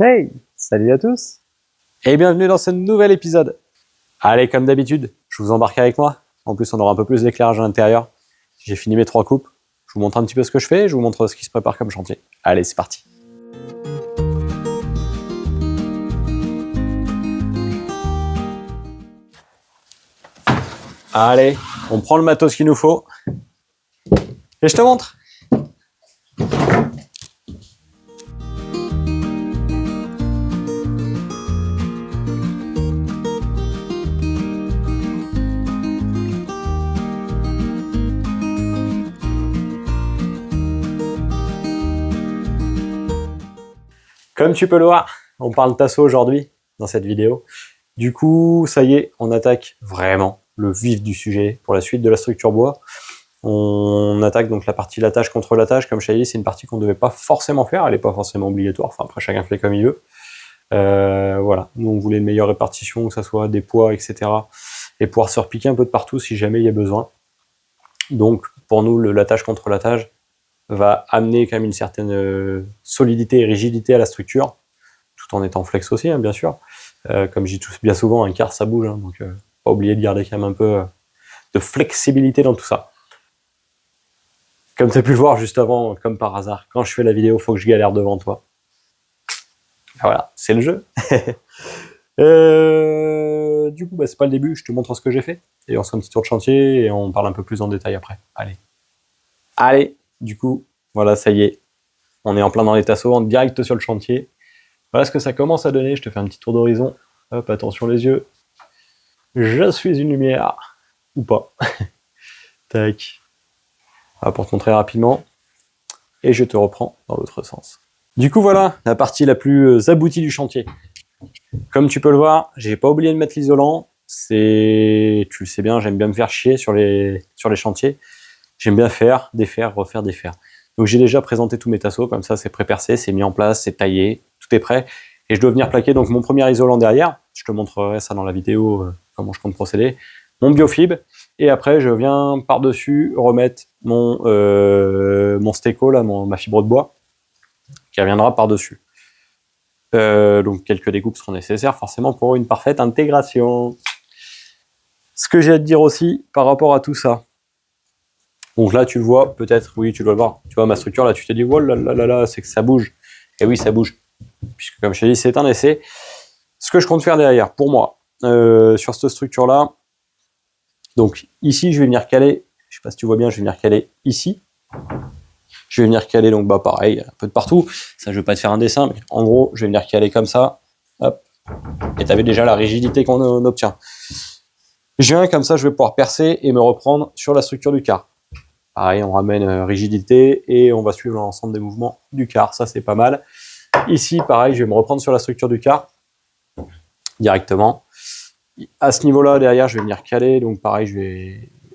Hey, salut à tous et bienvenue dans ce nouvel épisode. Allez, comme d'habitude, je vous embarque avec moi. En plus, on aura un peu plus d'éclairage à l'intérieur. J'ai fini mes 3 coupes. Je vous montre un petit peu ce que je fais et je vous montre ce qui se prépare comme chantier. Allez, c'est parti. Allez, on prend le matos qu'il nous faut et je te montre. Comme tu peux le voir, on parle tasso aujourd'hui dans cette vidéo. Du coup, ça y est, on attaque vraiment le vif du sujet pour la suite de la structure bois. On attaque donc la partie lattage contre lattage. Comme je t'ai dit, c'est une partie qu'on ne devait pas forcément faire, elle n'est pas forcément obligatoire, enfin après chacun fait comme il veut. Voilà, nous on voulait une meilleure répartition, que ce soit des poids, etc. Et pouvoir se repiquer un peu de partout si jamais il y a besoin. Donc pour nous, le lattage contre lattage va amener quand même une certaine solidité et rigidité à la structure, tout en étant flex aussi, hein, bien sûr. Comme je dis bien souvent, un quart ça bouge, hein, donc pas oublier de garder quand même un peu de flexibilité dans tout ça. Comme tu as pu le voir juste avant, comme par hasard, quand je fais la vidéo, il faut que je galère devant toi. Voilà, c'est le jeu. Du coup, c'est pas le début, je te montre ce que j'ai fait, et on se fait un petit tour de chantier, et on parle un peu plus en détail après. Allez, du coup, voilà, ça y est, on est en plein dans les tasseaux, en direct sur le chantier. Voilà ce que ça commence à donner, je te fais un petit tour d'horizon. Hop, attention les yeux. Je suis une lumière, ou pas. Tac. Voilà, pour te montrer rapidement. Et je te reprends dans l'autre sens. Du coup, voilà, la partie la plus aboutie du chantier. Comme tu peux le voir, j'ai pas oublié de mettre l'isolant. Tu le sais bien, j'aime bien me faire chier sur les chantiers. J'aime bien faire, défaire, refaire, défaire. Donc j'ai déjà présenté tous mes tasseaux, comme ça c'est pré-percé, c'est mis en place, c'est taillé, tout est prêt. Et je dois venir plaquer donc mon premier isolant derrière. Je te montrerai ça dans la vidéo, comment je compte procéder. Mon biofib. Et après je viens par-dessus remettre mon stéco, là, ma fibre de bois, qui reviendra par-dessus. Donc quelques découpes seront nécessaires forcément pour une parfaite intégration. Ce que j'ai à te dire aussi par rapport à tout ça. Donc là, tu le vois, peut-être, oui, tu dois le voir. Tu vois ma structure, là, tu te dis, oh là là là là, c'est que ça bouge. Et oui, ça bouge. Puisque, comme je t'ai dit, c'est un essai. Ce que je compte faire derrière, pour moi, sur cette structure-là, donc ici, je vais venir caler, je sais pas si tu vois bien, je vais venir caler ici. Je vais venir caler, donc pareil, un peu de partout. Ça, je vais pas te faire un dessin, mais en gros, je vais venir caler comme ça. Hop. Et tu avais déjà la rigidité qu'on obtient. Je viens comme ça, je vais pouvoir percer et me reprendre sur la structure du quart. Pareil, on ramène rigidité et on va suivre l'ensemble des mouvements du quart. Ça, c'est pas mal. Ici, pareil, je vais me reprendre sur la structure du quart directement. À ce niveau-là, derrière, je vais venir caler. Donc, pareil,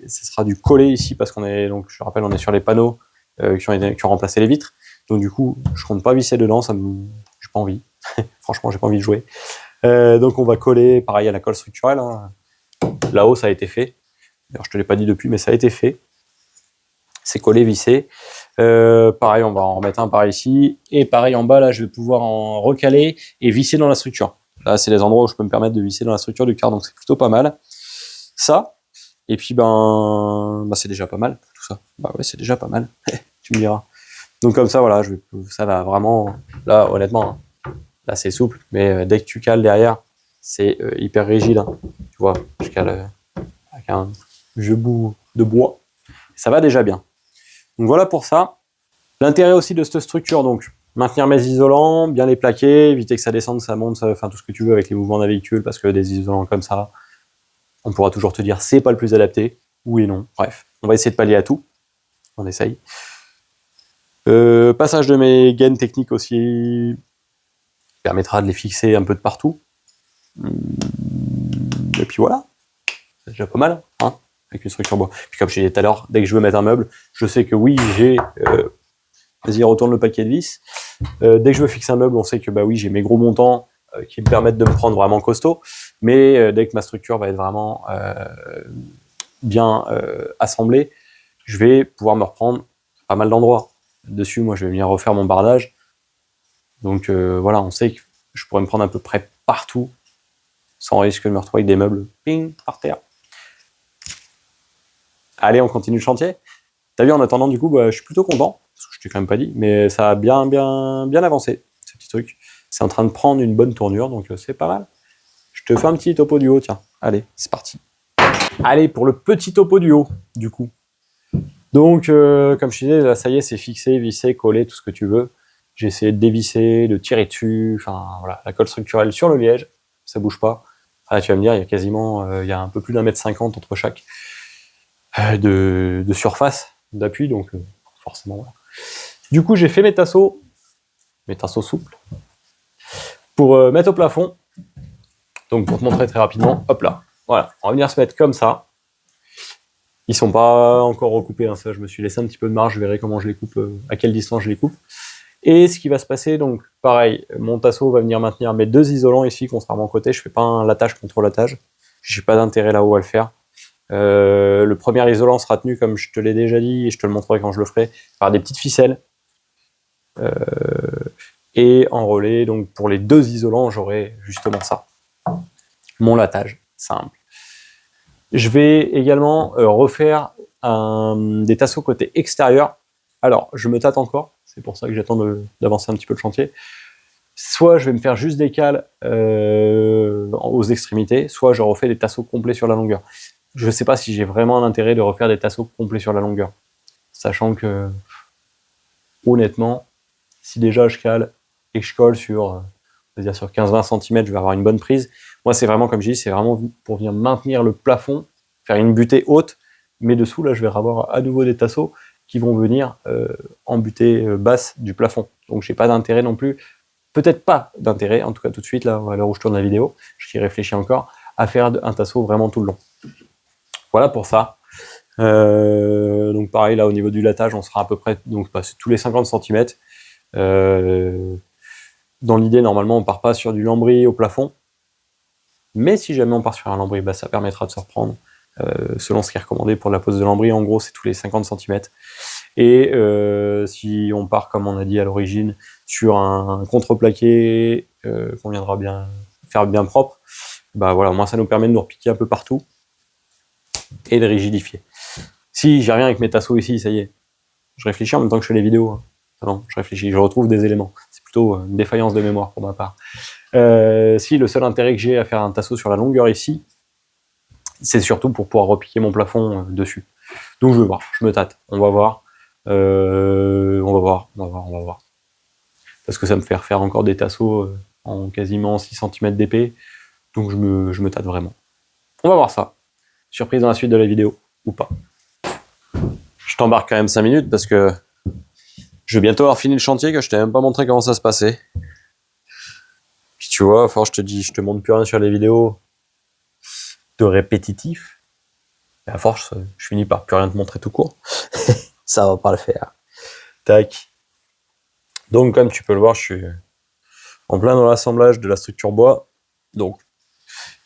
ce sera du collé ici parce qu'on est, donc, je rappelle, on est sur les panneaux qui ont remplacé les vitres. Donc, du coup, je compte pas visser dedans. J'ai pas envie. Franchement, j'ai pas envie de jouer. Donc, on va coller, pareil, à la colle structurelle. Hein. Là-haut, ça a été fait. D'ailleurs, je te l'ai pas dit depuis, mais ça a été fait. C'est collé, vissé. Pareil, on va en remettre un par ici. Et pareil, en bas, là, je vais pouvoir en recaler et visser dans la structure. Là, c'est les endroits où je peux me permettre de visser dans la structure du quart, donc c'est plutôt pas mal. Ça. Et puis, c'est déjà pas mal, tout ça. Ouais, c'est déjà pas mal. Tu me diras. Donc, comme ça, voilà, ça va vraiment... Là, honnêtement, hein, là, c'est souple. Mais dès que tu cales derrière, c'est hyper rigide. Hein. Tu vois, je cale avec un bout de bois. Ça va déjà bien. Donc voilà pour ça. L'intérêt aussi de cette structure, donc maintenir mes isolants, bien les plaquer, éviter que ça descende, ça monte, enfin tout ce que tu veux avec les mouvements d'un véhicule, parce que des isolants comme ça, on pourra toujours te dire c'est pas le plus adapté, oui et non, bref. On va essayer de pallier à tout, on essaye. Passage de mes gaines techniques aussi permettra de les fixer un peu de partout. Et puis voilà, c'est déjà pas mal, hein, avec une structure bois. Puis comme je t'ai dit tout à l'heure, dès que je veux mettre un meuble, je sais que oui, j'ai... Vas-y, retourne le paquet de vis. Dès que je veux fixer un meuble, on sait que oui, j'ai mes gros montants qui me permettent de me prendre vraiment costaud. Mais dès que ma structure va être vraiment bien assemblée, je vais pouvoir me reprendre pas mal d'endroits. Dessus, moi, je vais venir refaire mon bardage. Donc voilà, on sait que Je pourrais me prendre à peu près partout, sans risque de me retrouver avec des meubles ping par terre. Allez, on continue le chantier. T'as vu, en attendant, du coup, je suis plutôt content, parce que je t'ai quand même pas dit, mais ça a bien avancé, ce petit truc. C'est en train de prendre une bonne tournure, donc c'est pas mal. Je te fais un petit topo du haut, tiens. Allez, c'est parti. Allez, pour le petit topo du haut, du coup. Donc, comme je disais, là, ça y est, c'est fixé, vissé, collé, tout ce que tu veux. J'ai essayé de dévisser, de tirer dessus, enfin, voilà, la colle structurelle sur le liège, ça bouge pas. Ah, tu vas me dire, il y a quasiment, il y a un peu plus d'1,50 m entre chaque de surface d'appui, donc forcément, voilà. Du coup, j'ai fait mes tasseaux souples, pour mettre au plafond. Donc, pour te montrer très rapidement, hop là, voilà, on va venir se mettre comme ça. Ils sont pas encore recoupés, hein, ça, je me suis laissé un petit peu de marge, je verrai comment je les coupe, à quelle distance je les coupe. Et ce qui va se passer, donc pareil, mon tasseau va venir maintenir mes 2 isolants ici, contrairement au côté, je fais pas un lattage contre lattage, j'ai pas d'intérêt là-haut à le faire. Le premier isolant sera tenu, comme je te l'ai déjà dit, et je te le montrerai quand je le ferai, par des petites ficelles. Et en relais, donc pour les 2 isolants, j'aurai justement ça, mon lattage simple. Je vais également refaire des tasseaux côté extérieur. Alors, je me tâte encore, c'est pour ça que j'attends d'avancer un petit peu le chantier. Soit je vais me faire juste des cales aux extrémités, soit je refais des tasseaux complets sur la longueur. Je ne sais pas si j'ai vraiment un intérêt de refaire des tasseaux complets sur la longueur. Sachant que, honnêtement, si déjà je cale et que je colle sur 15-20 cm, je vais avoir une bonne prise. Moi, c'est vraiment, comme je dis, c'est vraiment pour venir maintenir le plafond, faire une butée haute, mais dessous, là, je vais avoir à nouveau des tasseaux qui vont venir en butée basse du plafond. Donc, j'ai pas d'intérêt non plus, peut-être pas d'intérêt, en tout cas tout de suite, là, à l'heure où je tourne la vidéo, j'y réfléchis encore, à faire un tasseau vraiment tout le long. Voilà pour ça. Donc, pareil, là, au niveau du lattage, on sera à peu près, donc, tous les 50 cm. Dans l'idée, normalement, on part pas sur du lambris au plafond, mais si jamais on part sur un lambris, ça permettra de se reprendre, selon ce qui est recommandé pour la pose de lambris, en gros, c'est tous les 50 cm. Et si on part, comme on a dit à l'origine, sur un contreplaqué qu'on viendra faire bien propre, voilà, moi ça nous permet de nous repiquer un peu partout et de rigidifier. Si j'y reviens avec mes tasseaux ici, ça y est, je réfléchis en même temps que je fais les vidéos, hein. Non, je réfléchis, je retrouve des éléments. C'est plutôt une défaillance de mémoire pour ma part. Si le seul intérêt que j'ai à faire un tasseau sur la longueur ici, c'est surtout pour pouvoir repiquer mon plafond dessus. Donc je vais voir, je me tâte, on va voir. On va voir. Parce que ça me fait refaire encore des tasseaux en quasiment 6 cm d'épée. Donc je me tâte vraiment. On va voir ça. Surprise dans la suite de la vidéo, ou pas. Je t'embarque quand même 5 minutes parce que je vais bientôt avoir fini le chantier, que je t'ai même pas montré comment ça se passait. Puis tu vois, je te montre plus rien sur les vidéos de répétitif. Et à force, je finis par plus rien te montrer tout court. Ça va pas le faire. Tac. Donc, comme tu peux le voir, je suis en plein dans l'assemblage de la structure bois. Donc,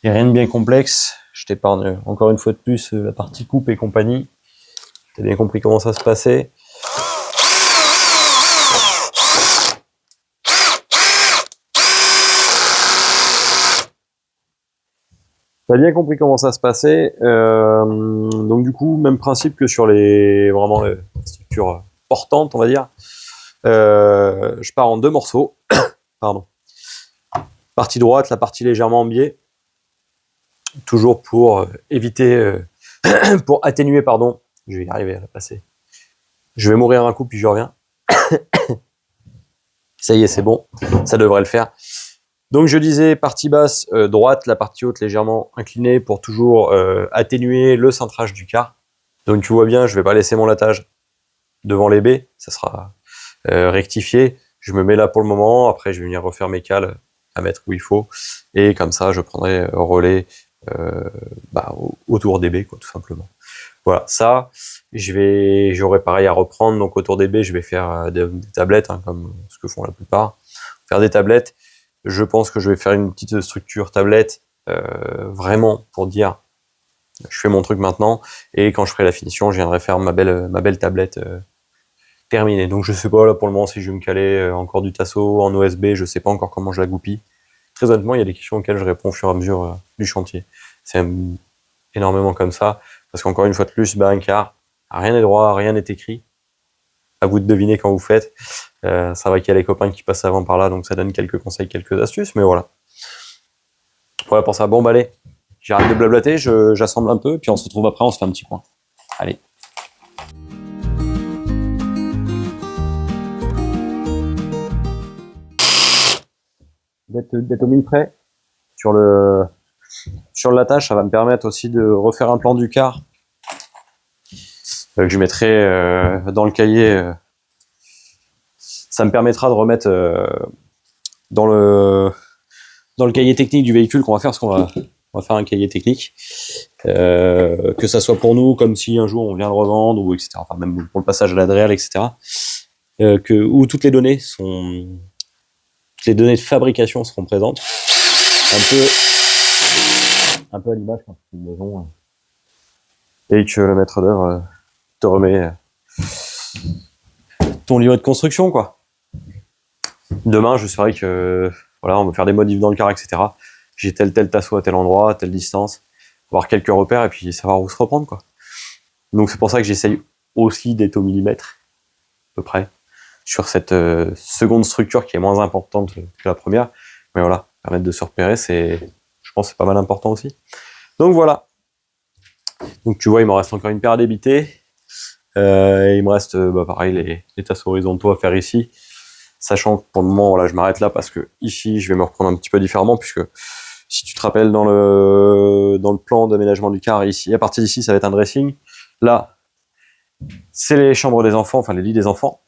il n'y a rien de bien complexe. Je t'épargne encore une fois de plus la partie coupe et compagnie. Tu as bien compris comment ça se passait. T'as bien compris comment ça se passait. Donc du coup, même principe que sur les structures portantes, on va dire. Je pars en 2 morceaux. Pardon. Partie droite, la partie légèrement en biais. Toujours pour éviter, pour atténuer, pardon. Je vais y arriver à la passer. Je vais mourir un coup, puis je reviens. Ça y est, c'est bon. Ça devrait le faire. Donc je disais partie basse droite, la partie haute légèrement inclinée pour toujours atténuer le cintrage du quart. Donc tu vois bien, je vais pas laisser mon lattage devant les baies, ça sera rectifié. Je me mets là pour le moment, après je vais venir refaire mes cales à mettre où il faut. Et comme ça, je prendrai relais autour des baies, quoi, tout simplement. Voilà, ça, j'aurai pareil à reprendre. Donc autour des baies, je vais faire des tablettes, hein, comme ce que font la plupart. Faire des tablettes. Je pense que je vais faire une petite structure tablette, vraiment pour dire je fais mon truc maintenant, et quand je ferai la finition, je viendrai faire ma belle tablette terminée. Donc je sais pas là pour le moment si je vais me caler encore du tasseau en OSB, je sais pas encore comment je la goupille. Très honnêtement, il y a des questions auxquelles je réponds au fur et à mesure du chantier. C'est énormément comme ça, parce qu'encore une fois de plus, un quart, rien n'est droit, rien n'est écrit. À vous de deviner quand vous faites. C'est vrai qu'il y a les copains qui passent avant par là, donc ça donne quelques conseils, quelques astuces, mais voilà. Voilà pour ça. Bon, allez, j'arrête de blablater, j'assemble un peu, puis on se retrouve après, on se fait un petit point. Allez. D'être au mille près sur le l'attache, ça va me permettre aussi de refaire un plan du quart que je mettrai dans le cahier. Ça me permettra de remettre dans le cahier technique du véhicule qu'on va faire, parce qu'on va faire un cahier technique, que ça soit pour nous, comme si un jour on vient le revendre, ou etc. Enfin, même pour le passage à l'Adréal, etc. Où toutes les données de fabrication seront présentes. Un peu à l'image quand c'est une maison et que le maître d'œuvre te remet ton livret de construction, quoi. Demain, je saurai que voilà, on va faire des modifs dans le car, etc. J'ai tel tasseau à tel endroit, à telle distance, avoir quelques repères et puis savoir où se reprendre, quoi. Donc c'est pour ça que j'essaye aussi d'être au millimètre, à peu près, sur cette seconde structure qui est moins importante que la première. Mais voilà, permettre de se repérer, je pense que c'est pas mal important aussi. Donc voilà. Donc tu vois, il me reste encore une paire à débiter. Et il me reste pareil les tasseaux horizontaux à faire ici. Sachant que pour le moment, voilà, je m'arrête là parce que ici, je vais me reprendre un petit peu différemment, puisque si tu te rappelles dans le plan d'aménagement du car, ici, à partir d'ici, ça va être un dressing. Là, c'est les chambres des enfants, enfin les lits des enfants.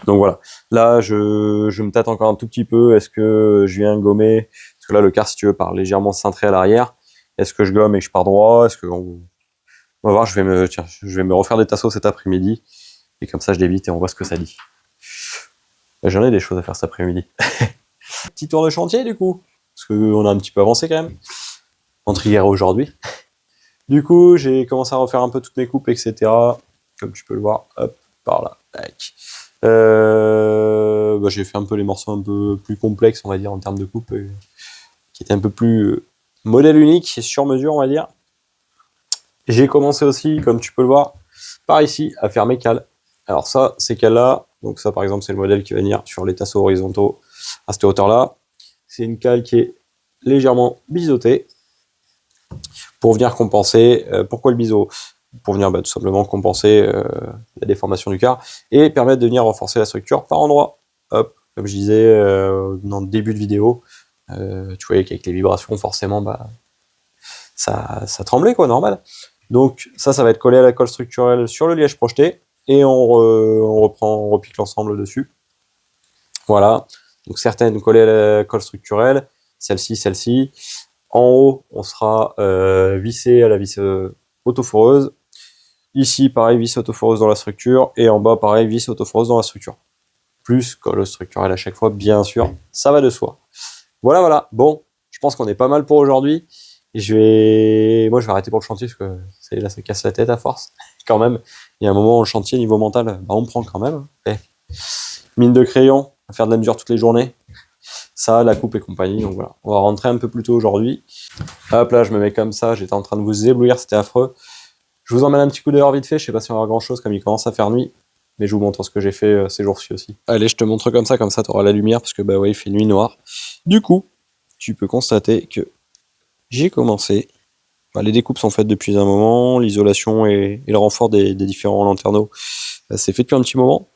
Donc voilà. Là, je me tâte encore un tout petit peu. Est-ce que je viens gommer? Parce que là, le car, si tu veux, part légèrement cintré à l'arrière. Est-ce que je gomme et que je pars droit? On va voir, je vais me refaire des tasseaux cet après-midi. Et comme ça, je débite et on voit ce que ça dit. J'en ai des choses à faire cet après-midi. Petit tour de chantier, du coup. Parce qu'on a un petit peu avancé, quand même. Entre hier et aujourd'hui. Du coup, j'ai commencé à refaire un peu toutes mes coupes, etc. Comme tu peux le voir. Hop, par là. Tac. J'ai fait un peu les morceaux un peu plus complexes, on va dire, en termes de coupe. Qui étaient un peu plus modèle unique, sur mesure, on va dire. J'ai commencé aussi, comme tu peux le voir, par ici, à faire mes cales. Alors ça, ces cales-là, donc ça par exemple, c'est le modèle qui va venir sur les tasseaux horizontaux à cette hauteur-là. C'est une cale qui est légèrement biseautée pour venir compenser. Pourquoi le biseau? Pour venir tout simplement compenser la déformation du car et permettre de venir renforcer la structure par endroit. Hop, comme je disais dans le début de vidéo, tu voyais qu'avec les vibrations, forcément, ça tremblait, quoi, normal. Donc ça va être collé à la colle structurelle sur le liège projeté et on repique l'ensemble dessus. Voilà. Donc certaines collées à la colle structurelle, celle-ci. En haut, on sera vissé à la vis autoforeuse. Ici, pareil, vis autoforeuse dans la structure. Et en bas, pareil, vis autoforeuse dans la structure. Plus colle structurelle à chaque fois, bien sûr. Ça va de soi. Voilà. Bon, je pense qu'on est pas mal pour aujourd'hui. Et moi, je vais arrêter pour le chantier parce que là, ça casse la tête à force. Quand même, il y a un moment où le chantier, niveau mental, on prend quand même. Mine de crayon, à faire de la mesure toutes les journées. Ça, la coupe et compagnie. Donc voilà, on va rentrer un peu plus tôt aujourd'hui. Hop là, je me mets comme ça. J'étais en train de vous éblouir, c'était affreux. Je vous emmène un petit coup d'heure vite fait. Je sais pas si on va voir grand chose comme il commence à faire nuit. Mais je vous montre ce que j'ai fait ces jours-ci aussi. Allez, je te montre comme ça tu auras la lumière parce que il fait nuit noire. Du coup, tu peux constater que j'ai commencé. Les découpes sont faites depuis un moment, l'isolation et le renfort des différents lanterneaux, c'est fait depuis un petit moment.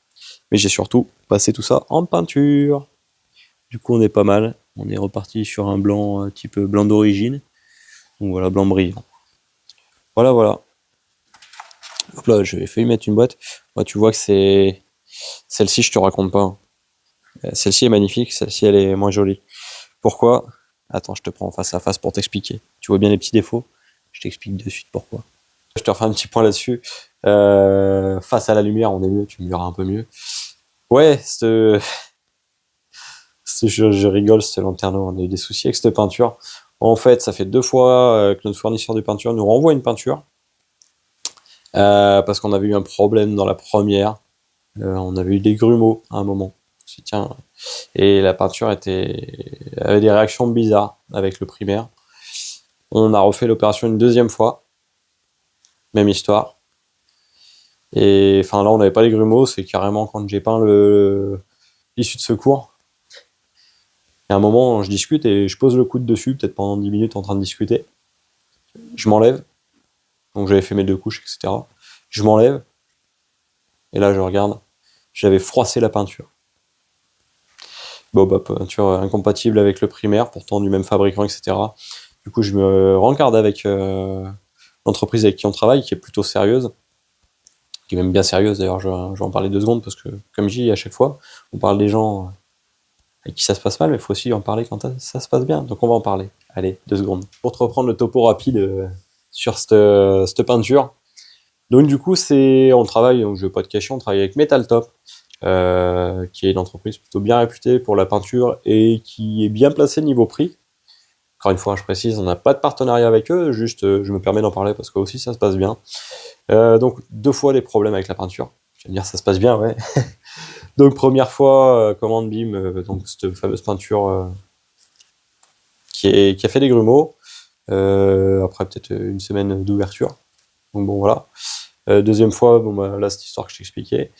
Mais j'ai surtout passé tout ça en peinture. Du coup, on est pas mal. On est reparti sur un blanc type blanc d'origine. Donc voilà, blanc brillant. Voilà. Hop là, j'ai failli mettre une boîte. Tu vois que c'est... Celle-ci, je te raconte pas. Celle-ci est magnifique, celle-ci, elle est moins jolie. Pourquoi? Attends, je te prends face à face pour t'expliquer. Tu vois bien les petits défauts? Je t'explique de suite pourquoi. Je te refais un petit point là-dessus. Face à la lumière, on est mieux, tu me verras un peu mieux. Ouais, je rigole, ce lanterneau, on a eu des soucis avec cette peinture. En fait, ça fait 2 fois que notre fournisseur de peinture nous renvoie une peinture. Parce qu'on avait eu un problème dans la première. On avait eu des grumeaux à un moment. me suis dit, tiens. Et la peinture avait des réactions bizarres avec le primaire. On a refait l'opération une deuxième fois. Même histoire. Et enfin là, on n'avait pas les grumeaux, c'est carrément quand j'ai peint l'issue de secours. Et à un moment, je discute et je pose le coude dessus, peut-être pendant 10 minutes en train de discuter. Je m'enlève. Donc j'avais fait mes 2 couches, etc. Je m'enlève. Et là, je regarde. J'avais froissé la peinture. Bon, bah, peinture incompatible avec le primaire, pourtant du même fabricant, etc. Du coup, je me rencarde avec l'entreprise avec qui on travaille, qui est plutôt sérieuse. Qui est même bien sérieuse, d'ailleurs, je vais en parler 2 secondes, parce que, comme je dis à chaque fois, on parle des gens avec qui ça se passe mal, mais il faut aussi en parler quand ça se passe bien. Donc on va en parler. Allez, 2 secondes. Pour te reprendre le topo rapide sur cette peinture. Donc du coup, on travaille, donc je vais pas te cacher, on travaille avec Metal Top, qui est une entreprise plutôt bien réputée pour la peinture et qui est bien placée niveau prix. Encore une fois, je précise, on n'a pas de partenariat avec eux, juste je me permets d'en parler parce que aussi ça se passe bien. Donc 2 fois les problèmes avec la peinture. Je vais me dire, ça se passe bien, ouais. Donc première fois, commande BIM, donc cette fameuse peinture qui a fait des grumeaux. Après peut-être une semaine d'ouverture. Donc bon voilà. Deuxième fois, bon bah là cette histoire que je t'expliquais.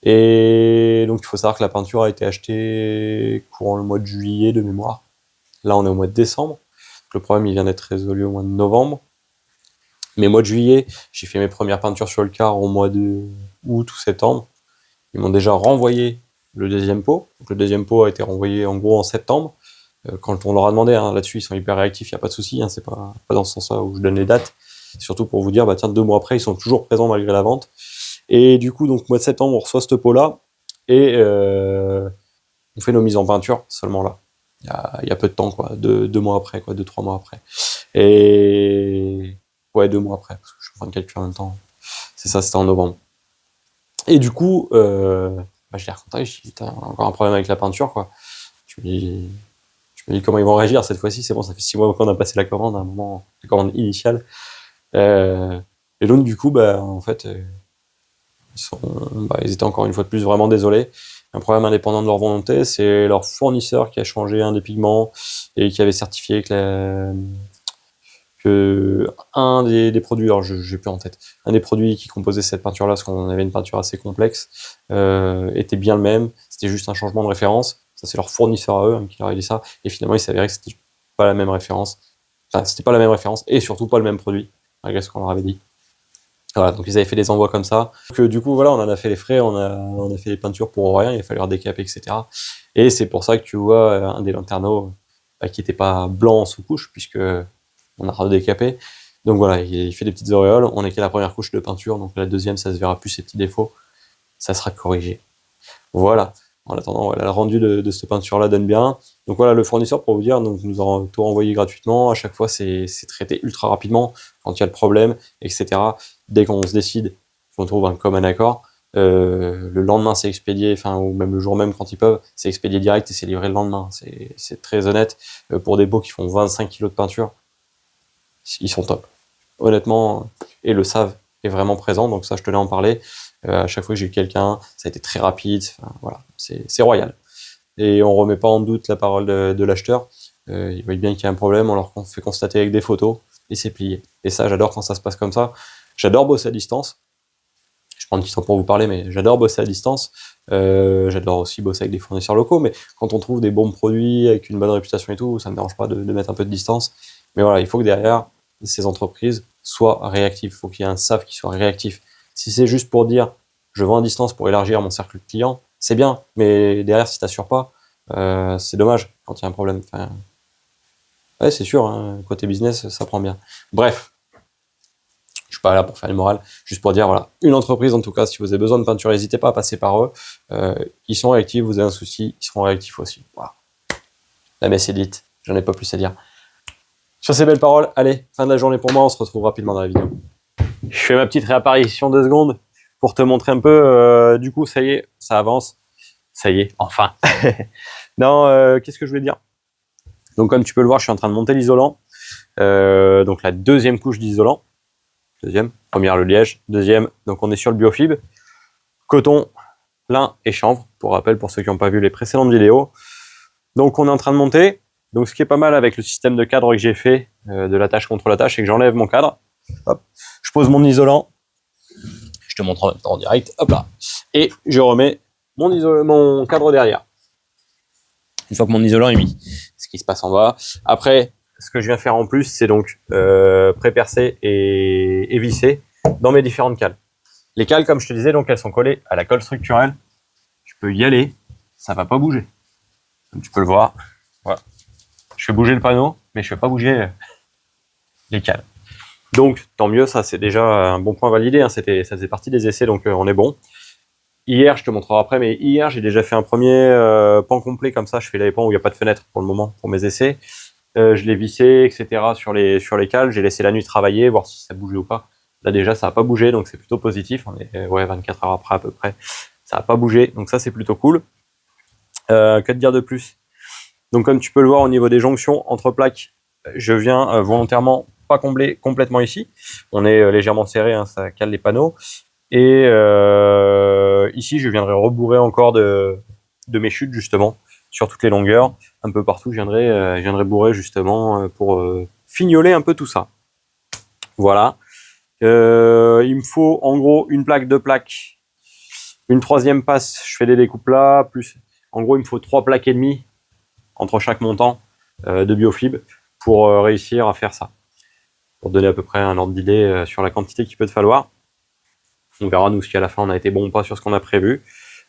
Et donc il faut savoir que la peinture a été achetée courant le mois de juillet de mémoire. Là on est au mois de décembre. Donc, le problème il vient d'être résolu au mois de novembre. Mais mois de juillet, j'ai fait mes premières peintures sur le car au mois de août ou septembre. Ils m'ont déjà renvoyé le deuxième pot. Donc le deuxième pot a été renvoyé en gros en septembre. Quand on leur a demandé, hein, là-dessus ils sont hyper réactifs, il n'y a pas de souci, hein, c'est pas dans ce sens-là où je donne les dates. C'est surtout pour vous dire, bah tiens, 2 mois après, ils sont toujours présents malgré la vente. Et du coup, donc mois de septembre, on reçoit ce pot-là et on fait nos mises en peinture seulement là. Il y a peu de temps, quoi, 2 mois après, quoi, 2-3 mois après. Et ouais, 2 mois après, parce que je suis en train de calculer en même temps. C'est ça, c'était en novembre. Et du coup, bah, je l'ai recontacté, je dis, putain, encore un problème avec la peinture, quoi. Je me dis comment ils vont réagir cette fois-ci, c'est bon, ça fait 6 mois qu'on a passé la commande, à un moment, la commande initiale. Et donc, du coup, bah, en fait, ils étaient encore une fois de plus vraiment désolés. Un problème indépendant de leur volonté, c'est leur fournisseur qui a changé un des pigments et qui avait certifié que un des produits, alors j'ai plus en tête, un des produits qui composait cette peinture-là, parce qu'on avait une peinture assez complexe, était bien le même, c'était juste un changement de référence. Ça, c'est leur fournisseur à eux qui leur a dit ça, et finalement, il s'avérait que c'était pas la même référence. Enfin, c'était pas la même référence, et surtout pas le même produit, malgré ce qu'on leur avait dit. Voilà, donc ils avaient fait des envois comme ça. Donc, du coup, voilà, on en a fait les frais, on a fait les peintures pour rien, il a fallu redécaper, etc. Et c'est pour ça que tu vois un des lanterneaux qui était pas blanc sous couche, puisque on a redécapé. Donc voilà, il fait des petites auréoles, on est qu'à la première couche de peinture, donc la deuxième, ça se verra plus ces petits défauts, ça sera corrigé. Voilà. En attendant, voilà, le rendu de cette peinture-là donne bien. Donc voilà, le fournisseur, pour vous dire, donc, nous a tout renvoyé gratuitement. À chaque fois, c'est traité ultra rapidement quand il y a le problème, etc. Dès qu'on se décide, qu'on trouve un commun accord, le lendemain, c'est expédié, enfin, ou même le jour même quand ils peuvent, c'est expédié direct et c'est livré le lendemain. C'est très honnête. Pour des pots qui font 25 kg de peinture, ils sont top. Honnêtement, et le savent, est vraiment présent, donc ça, je tenais à en parler. À chaque fois que j'ai eu quelqu'un, ça a été très rapide, enfin, voilà, c'est royal. Et on remet pas en doute la parole de l'acheteur. Ils voient bien qu'il y a un problème, on leur fait constater avec des photos, et c'est plié. Et ça, j'adore quand ça se passe comme ça. J'adore bosser à distance. Je prends un petit temps pour vous parler, mais j'adore bosser à distance. J'adore aussi bosser avec des fournisseurs locaux, mais quand on trouve des bons produits avec une bonne réputation et tout, ça ne me dérange pas de mettre un peu de distance. Mais voilà, il faut que derrière, ces entreprises soient réactives. Il faut qu'il y ait un staff qui soit réactif. Si c'est juste pour dire je vends à distance pour élargir mon cercle de clients, c'est bien, mais derrière, si tu n'assures pas, c'est dommage quand il y a un problème. Enfin, ouais, c'est sûr, hein, côté business, ça prend bien. Bref, je suis pas là pour faire une morale, juste pour dire, voilà, une entreprise, en tout cas, si vous avez besoin de peinture, n'hésitez pas à passer par eux. Ils sont réactifs, vous avez un souci, ils seront réactifs aussi. Voilà. La messe est dite, j'en ai pas plus à dire. Sur ces belles paroles, allez, fin de la journée pour moi, on se retrouve rapidement dans la vidéo. Je fais ma petite réapparition 2 secondes pour te montrer un peu, du coup, ça y est, ça avance. Ça y est, enfin. Non, qu'est-ce que je voulais dire? Donc, comme tu peux le voir, je suis en train de monter l'isolant. Donc, la deuxième couche d'isolant. Deuxième, première le liège. Deuxième, donc on est sur le biofib. Coton, lin et chanvre. pour rappel, pour ceux qui n'ont pas vu les précédentes vidéos. Donc on est en train de monter. Donc ce qui est pas mal avec le système de cadre que j'ai fait, de l'attache contre l'attache, c'est que j'enlève mon cadre. Hop, je pose mon isolant. Je te montre en même temps en direct. Hop là. Et je remets mon cadre derrière. Une fois que mon isolant est mis. Ce qui se passe en bas. Après, ce que je viens faire en plus, c'est donc pré-percer et visser dans mes différentes cales. Les cales, comme je te disais, donc elles sont collées à la colle structurelle. Je peux y aller, ça va pas bouger. Comme tu peux le voir. Voilà. Je fais bouger le panneau, mais je fais pas bouger les cales. Donc, tant mieux, ça c'est déjà un bon point validé. Hein. Ça faisait partie des essais, donc on est bon. Hier, je te montrerai après, mais hier, j'ai déjà fait un premier pan complet comme ça. Je fais les pans où il n'y a pas de fenêtre pour le moment, pour mes essais. Je l'ai vissé, etc. sur les cales. J'ai laissé la nuit travailler, voir si ça bougeait ou pas. Là, déjà, ça n'a pas bougé, donc c'est plutôt positif. On est 24 heures après à peu près. Ça n'a pas bougé, donc ça, c'est plutôt cool. Que te dire de plus? Donc, comme tu peux le voir au niveau des jonctions entre plaques, je viens volontairement pas combler complètement ici. On est légèrement serré, hein, ça cale les panneaux. Et ici, je viendrai rebourrer encore de mes chutes, justement, sur toutes les longueurs. Un peu partout, je viendrai bourrer, justement, pour fignoler un peu tout ça. Voilà. Il me faut, en gros, une plaque, deux plaques. Une troisième passe, je fais des découpes là. Plus, en gros, il me faut 3 plaques et demie entre chaque montant de biofib pour réussir à faire ça. Pour donner à peu près un ordre d'idée sur la quantité qu'il peut te falloir. On verra, nous, si à la fin on a été bon ou pas sur ce qu'on a prévu.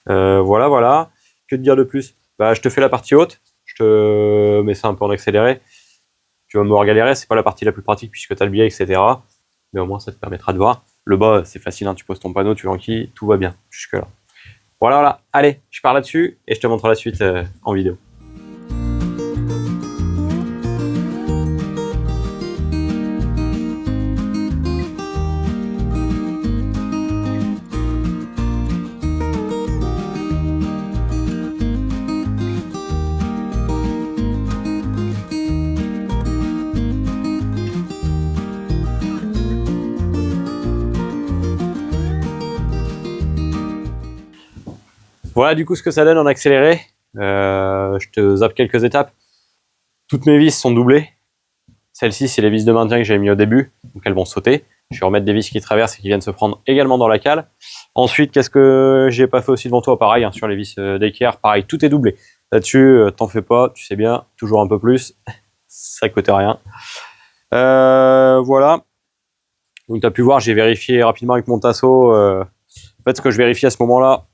Voilà, voilà. Que te dire de plus? Bah, je te fais la partie haute. Je te mets ça un peu en accéléré. Tu vas me voir galérer. C'est pas la partie la plus pratique puisque tu as le biais, etc. Mais au moins, ça te permettra de voir. Le bas, c'est facile. Hein. Tu poses ton panneau, tu l'enquilles, tout va bien jusque-là. Voilà, voilà. Allez, je pars là-dessus et je te montre la suite en vidéo. Voilà du coup ce que ça donne en accéléré. Je te zappe quelques étapes. Toutes mes vis sont doublées. Celles-ci, c'est les vis de maintien que j'avais mis au début, donc elles vont sauter. Je vais remettre des vis qui traversent et qui viennent se prendre également dans la cale. Ensuite, qu'est-ce que j'ai pas fait aussi devant toi? Pareil, hein, sur les vis d'équerre, pareil, tout est doublé. Là-dessus, t'en fais pas, tu sais bien, toujours un peu plus. Ça coûte rien. Voilà. Donc tu as pu voir, j'ai vérifié rapidement avec mon tasseau. En fait, ce que je vérifie à ce moment-là,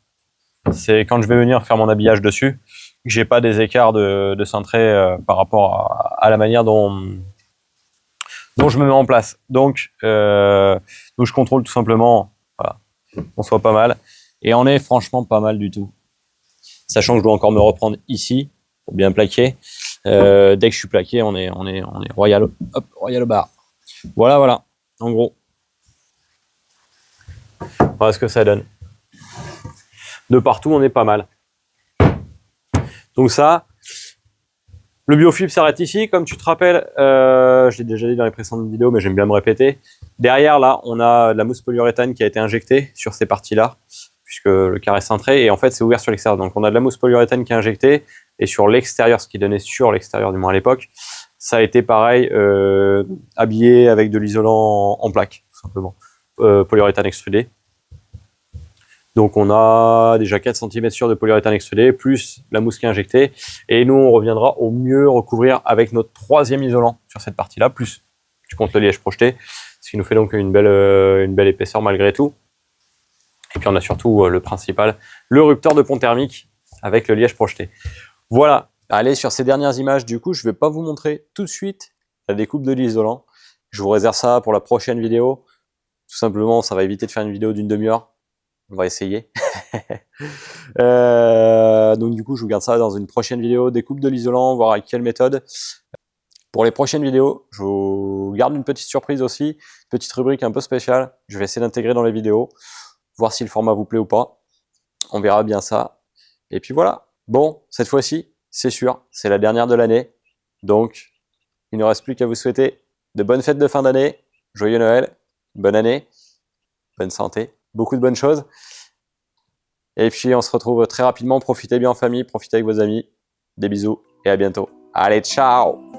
c'est quand je vais venir faire mon habillage dessus, que j'ai pas des écarts de cintré par rapport à la manière dont je me mets en place. Donc je contrôle tout simplement, voilà, qu'on soit pas mal. Et on est franchement pas mal du tout. Sachant que je dois encore me reprendre ici pour bien plaquer. Dès que je suis plaqué, on est royal, hop, royal au bar. Voilà, voilà, en gros. Voilà ce que ça donne. De partout, on est pas mal. Donc ça, le biofib s'arrête ici. Comme tu te rappelles, je l'ai déjà dit dans les précédentes vidéos, mais j'aime bien me répéter. Derrière, là, on a de la mousse polyuréthane qui a été injectée sur ces parties-là, puisque le carré est cintré, et en fait, c'est ouvert sur l'extérieur. Donc, on a de la mousse polyuréthane qui est injectée, et sur l'extérieur, ce qui donnait sur l'extérieur, du moins à l'époque, ça a été pareil, habillé avec de l'isolant en plaque, tout simplement. Polyuréthane extrudé. Donc on a déjà 4 cm de polyuréthane extrudé, plus la mousse qui est injectée. Et nous, on reviendra au mieux recouvrir avec notre 3e isolant sur cette partie-là, plus tu comptes le liège projeté, ce qui nous fait donc une belle épaisseur malgré tout. Et puis on a surtout le principal, le rupteur de pont thermique avec le liège projeté. Voilà, allez, sur ces dernières images, du coup, je ne vais pas vous montrer tout de suite la découpe de l'isolant. Je vous réserve ça pour la prochaine vidéo. Tout simplement, ça va éviter de faire une vidéo d'une demi-heure. On va essayer. Donc du coup, je vous garde ça dans une prochaine vidéo, découpe de l'isolant, voir avec quelle méthode. Pour les prochaines vidéos, je vous garde une petite surprise aussi, une petite rubrique un peu spéciale. Je vais essayer d'intégrer dans les vidéos, voir si le format vous plaît ou pas. On verra bien ça. Et puis voilà. Bon, cette fois-ci, c'est sûr, c'est la dernière de l'année. Donc, il ne reste plus qu'à vous souhaiter de bonnes fêtes de fin d'année, joyeux Noël, bonne année, bonne santé, beaucoup de bonnes choses. Et puis, on se retrouve très rapidement. Profitez bien en famille, profitez avec vos amis. Des bisous et à bientôt. Allez, ciao!